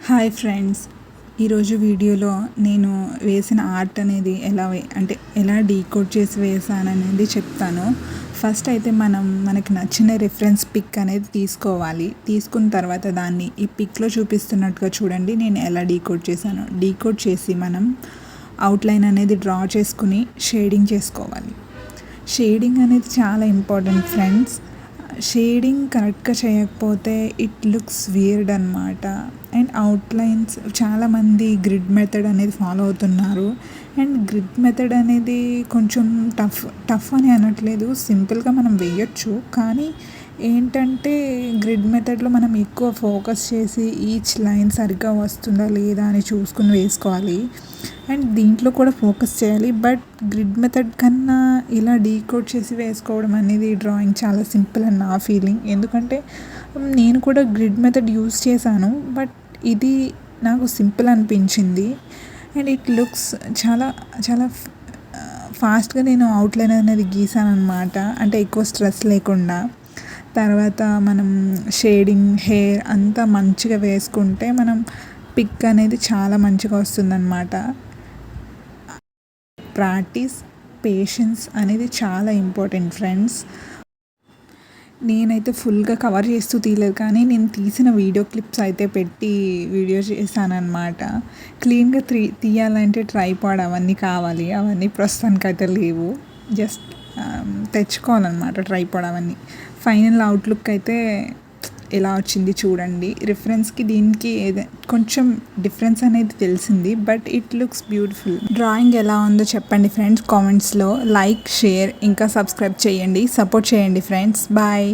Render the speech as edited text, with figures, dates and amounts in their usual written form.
Hi friends, ఈరోజు వీడియోలో నేను వేసిన ఆర్ట్ అనేది ఎలా డీకోడ్ చేసి వేసాననేది చెప్తాను. ఫస్ట్ అయితే మనకి నచ్చిన రిఫరెన్స్ పిక్ అనేది తీసుకోవాలి. తీసుకున్న తర్వాత దాన్ని ఈ పిక్లో చూపిస్తున్నట్టుగా చూడండి నేను ఎలా డీకోడ్ చేశాను. డీకోడ్ చేసి మనం అవుట్లైన్ అనేది డ్రా చేసుకుని షేడింగ్ చేసుకోవాలి. షేడింగ్ అనేది చాలా ఇంపార్టెంట్ ఫ్రెండ్స్. షేడింగ్ కరెక్ట్గా చేయకపోతే ఇట్ లుక్స్ వియర్డ్ అనమాట. అండ్ అవుట్లైన్స్ చాలామంది గ్రిడ్ మెథడ్ అనేది ఫాలో అవుతున్నారు. అండ్ గ్రిడ్ మెథడ్ అనేది కొంచెం టఫ్ అని అనట్లేదు, సింపుల్గా మనం వేయొచ్చు. కానీ ఏంటంటే గ్రిడ్ మెథడ్లో మనం ఎక్కువ ఫోకస్ చేసి ఈచ్ లైన్ సరిగ్గా వస్తుందా లేదా అని చూసుకుని వేసుకోవాలి. అండ్ దీంట్లో కూడా ఫోకస్ చేయాలి. బట్ గ్రిడ్ మెథడ్ కన్నా ఇలా డీకోడ్ చేసి వేసుకోవడం అనేది డ్రాయింగ్ చాలా సింపుల్ అని నా ఫీలింగ్. ఎందుకంటే నేను కూడా గ్రిడ్ మెథడ్ యూస్ చేశాను, బట్ ఇది నాకు సింపుల్ అనిపించింది. అండ్ ఇట్ లుక్స్ చాలా చాలా ఫాస్ట్గా నేను అవుట్లైన్ అనేది గీసాను అనమాట. అంటే ఎక్కువ స్ట్రెస్ లేకుండా. తర్వాత మనం షేడింగ్, హెయిర్ అంతా మంచిగా వేసుకుంటే మనం పిక్ అనేది చాలా మంచిగా వస్తుందన్నమాట. ప్రాక్టీస్, పేషెన్స్ అనేది చాలా ఇంపార్టెంట్ ఫ్రెండ్స్. నేనైతే ఫుల్గా కవర్ చేస్తూ తీయలేదు, కానీ నేను తీసిన వీడియో క్లిప్స్ అయితే పెట్టి వీడియో చేశానన్నమాట. క్లీన్గా తీయాలంటే ట్రైపాడ్ అవన్నీ కావాలి. అవన్నీ ప్రస్తుతానికైతే లేవు. జస్ట్ తెచ్చుకోవాలన్నమాట ట్రైపాడ్ అవన్నీ. ఫైనల్ అవుట్లుక్ అయితే ఎలా వచ్చింది చూడండి. రిఫరెన్స్కి దీనికి కొంచెం డిఫరెన్స్ అనేది తెలిసింది, but it looks beautiful. Drawing ఎలా ఉందో చెప్పండి ఫ్రెండ్స్ కామెంట్స్లో. లైక్, షేర్ ఇంకా సబ్స్క్రైబ్ చేయండి. సపోర్ట్ చేయండి ఫ్రెండ్స్. బాయ్.